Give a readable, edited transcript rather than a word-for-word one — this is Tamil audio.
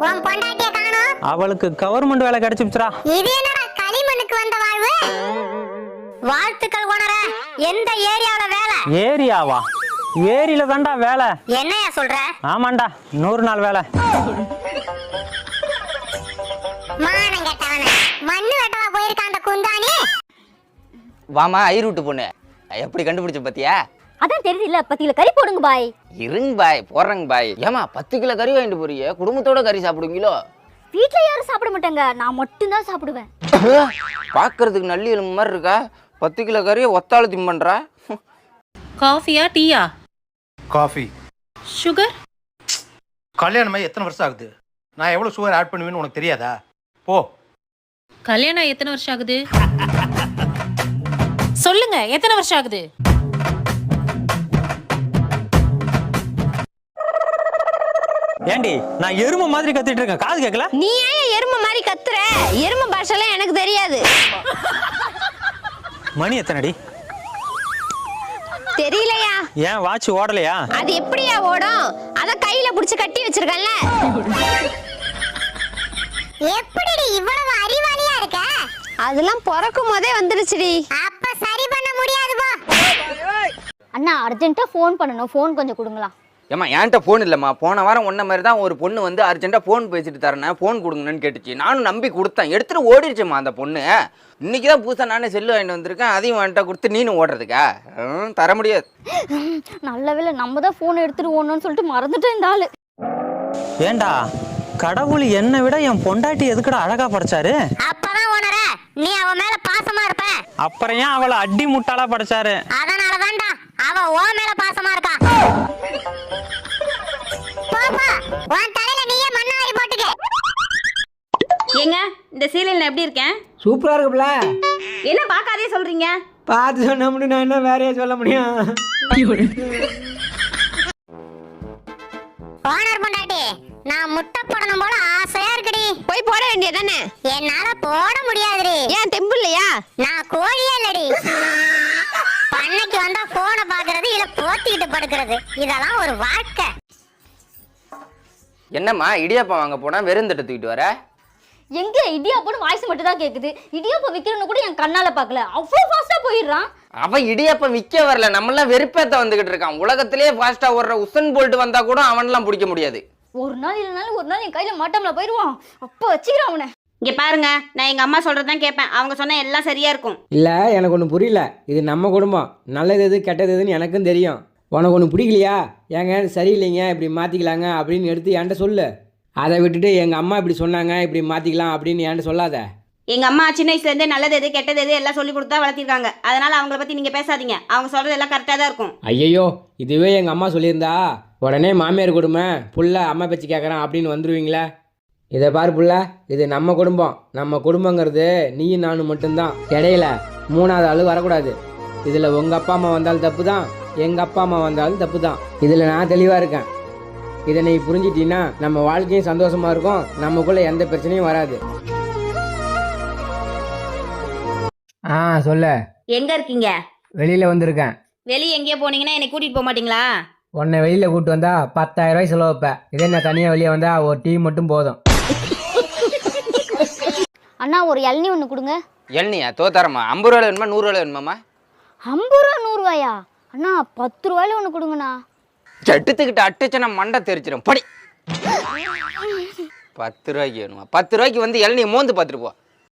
உன் பொண்டாட்டிய காணோம். அவளுக்கு கவர்மெண்ட் வேலை கிடைச்சிருச்சுடா. இது என்னடா களிமண்ணுக்கு வந்த வாழ்வு? வாழ்த்துக்கள் ஓனர. எந்த ஏரியாவுல வேலை? ஏரியாவா? ஏரியில தான்டா வேலை. என்னையா சொல்ற? ஆமாண்டா, 100 நாள் வேலை. மானம் கெட்டவன. மண்ணு வெட்டவா போயிருக்கான் அந்த குந்தாணி. வாமா ஐரூட்டு பொண்ணு, எப்படி கண்டுபிடிச்ச பத்தியா? அதான் தெரியுதுல்ல, 10 கிலோ கறி போடுங்க பாய். இருங்க பாய், போடுறங்க பாய். ஏமா 10 கிலோ கறி வாங்கிட்டு போறீங்க? குடும்பத்தோட கறி சாப்பிடுவீங்களோ? வீட்டுல யாரும் சாப்பிட மாட்டாங்க, நான் மட்டும் தான் சாப்பிடுவேன். பாக்குறதுக்கு நல்லி எலும்பு மாதிரி இருக்கா. 10 கிலோ கறியை ஒத்தாளு திம்பன்றா. காஃபியா டீயா? காஃபி. சுகர்? கல்யாணமாகி எத்தனை வருஷம் ஆகுது? நான் எவ்வளோ சுகர் ஆட் பண்ணுவேன்னு உனக்கு தெரியாதா? போ. கல்யாணம் எத்தனை வருஷம் ஆகுது? சொல்லுங்க, எத்தனை வருஷம் ஆகுது? ஏண்டி, நான் எருமை மாதிரி கத்திட்டு இருக்கேன், காது கேட்கல? நீ ஏன் எருமை மாதிரி கத்துற? எருமை பாஷைலாம் எனக்கு தெரியாது. மணி எத்தனைடி? தெரியலையா? ஏன் வாட்ச் ஓடலையா? அது எப்படியா ஓடும்? அத கையில புடிச்சு கட்டி வச்சிருக்கேன்ல. எப்படிடி இவ்வளவு அறிவாளியா இருக்க? அதெல்லாம் பிறக்கும் போதே வந்துருச்சுடி. அப்ப சரி பண்ண முடியாது போ. அண்ணா அர்ஜென்ட்டா ஃபோன் பண்ணணும், ஃபோன் கொஞ்சம் கொடுங்களா? ஏமா என்கிட்ட ஃபோன் இல்லைம்மா. போன வாரம் ஒன்ன மாதிரி தான் ஒரு பொண்ணு வந்து அர்ஜென்ட்டாக ஃபோன் பேசிட்டு தரேன், ஃபோன் கொடுங்கன்னு கேட்டுச்சு. நானும் நம்பி கொடுத்தேன், எடுத்துகிட்டு ஓடிடுச்சுமா அந்த பொண்ணு. இன்னைக்கு தான் புதுசாக நானே செல்லு வாங்கிட்டு வந்திருக்கேன், அதையும் வாங்கிட்டா கொடுத்து நீனும் ஓடுறதுக்கா? தர முடியாது. நல்ல வேளை நம்ம தான் ஃபோன் எடுத்துட்டு ஓடணும்னு சொல்லிட்டு மறந்துட்டேன் இந்த ஆளு. ஏண்டா, கடவுள் என்னை விட என் பொண்டாட்டி எதுக்குடா அழகா படைச்சாரு? அப்பதான் ஓனர நீ அவ மேல பாசமா இருப்ப. அப்புறம் ஏன் அவளை அடி முட்டாளா படைச்சாரு? அதனால தான்டா அவ ஓ மேல பாசமா இருக்கா. பாப்பா, உன் தலையில நீயே மண்ணாரி போட்டுக்க. ஏங்க, இந்த சீரியல் எப்படி இருக்கேன்? சூப்பரா இருக்குப்ல. என்ன பார்க்காதே சொல்றீங்க? பார்த்து சொன்ன முடியும், நான் என்ன வேறையா சொல்ல முடியும்? ஓனர் பொண்டாட்டி, நான் முட்டை போடணும் போல ஆசையா இருக்குடி. போய் போட வேண்டியதானே? என்னால போட முடியாதுடி. ஏன் தெம்பு இல்லையா? நான் கோழியே இல்லடி. பண்ணைக்கு வந்தா போனை பாக்குறது இல்ல போத்திக்கிட்டு படுக்கிறது, இதெல்லாம் ஒரு வாழ்க்கை. என்னம்மா இடியாப்பம் வாங்க போனா வெறும் தட்டு தூக்கிட்டு வர? எங்க இடியாப்பம் வாய்ஸ் மட்டும் தான் கேக்குது. இடியாப்பம் விக்கிறன்னு கூட என் கண்ணால பாக்கல, அவ்வளவு ஃபாஸ்டா போயிடுறான். அவன் இடியாப்பம் விற்க வரல, நம்மளாம் வெறுப்பேத்த வந்துகிட்டு இருக்கான். உலகத்திலேயே ஃபாஸ்டா ஓடுற உசன் போல்ட் வந்தா கூட அவனெல்லாம் பிடிக்க முடியாது. ஒரு நாள் இல்லைனாலும் ஒரு நாள் என் கையில மாட்டாமல போயிடுவான். அப்ப வச்சுக்கிறான் அவனை. இங்க பாருங்க, நான் எங்க அம்மா சொல்றதான் கேட்பேன். அவங்க சொன்னா எல்லாம் சரியா இருக்கும். இல்லை, எனக்கு ஒன்றும் புரியல. இது நம்ம குடும்பம், நல்லது எது கெட்டது எதுன்னு எனக்கும் தெரியும். உனக்கு ஒன்று பிடிக்கலையா? ஏங்க சரியில்லைங்க, இப்படி மாற்றிக்கலாங்க அப்படின்னு எடுத்து என்கிட்ட சொல்லு. அதை விட்டுட்டு எங்கள் அம்மா இப்படி சொன்னாங்க, இப்படி மாற்றிக்கலாம் அப்படின்னு என்கிட்ட சொல்லாத. எங்க அம்மா சின்ன வயசுல இருந்தே நல்லது எது கெட்டது எது எல்லாம் சொல்லி கொடுத்தா வளர்த்திருக்காங்க. அதனால அவங்கள பத்தி நீங்க பேசாதீங்க. அவங்க சொல்றது எல்லாம் கரெக்டா தான் இருக்கும். ஐயையோ, இதுவே எங்கள் அம்மா சொல்லியிருந்தா உடனே மாமியார் கொடுமை, புள்ள அம்மா பேச்சு கேட்குறான் அப்படின்னு வந்துடுவீங்களே. இதை பாரு புள்ள, இது நம்ம குடும்பம். நம்ம குடும்பங்கிறது நீயும் நானும் மட்டும்தான். இடையில 3வது ஆள் வரக்கூடாது. இதில் உங்கள் அப்பா அம்மா வந்தாலும் தப்பு தான், எங்கள் அப்பா அம்மா வந்தாலும் தப்பு தான். இதில் நான் தெளிவாக இருக்கேன். இதை நீ புரிஞ்சிட்டீன்னா நம்ம வாழ்க்கையும் சந்தோஷமாக இருக்கும், நமக்குள்ளே எந்த பிரச்சனையும் வராது. சொல்ல. எங்க இருக்கீங்க? வெளியில் வந்திருக்கேன். வெளியே எங்கேயோ போனீங்கன்னா என்னை கூட்டிட்டு போக மாட்டீங்களா? உன்னை வெளியில் கூப்பிட்டு வந்தா 10,000 ரூபாய் செலவு வைப்பேன். இதே நான் தனியாக வெளியே வந்தா ஒரு டீ மட்டும் போதும். அண்ணா ஒரு இளநீ ஒன்று கொடுங்க. எல்னியா தோத்தாரம்மா? 50 ரூபாய் வேணுமா 100 ரூபாய் வேணுமாம்மா? 50 ரூபா 100 ரூபாயா? அண்ணா 10 ரூபாயில ஒன்று கொடுங்கண்ணா. சட்டுத்துக்கிட்ட அட்டுச்சுன்னா மண்டை தெரிச்சிடும். படி. 10 ரூபாய்க்கு வேணுமா? 10 ரூபாய்க்கு வந்து இளநீ மோந்து பார்த்துட்டு போ.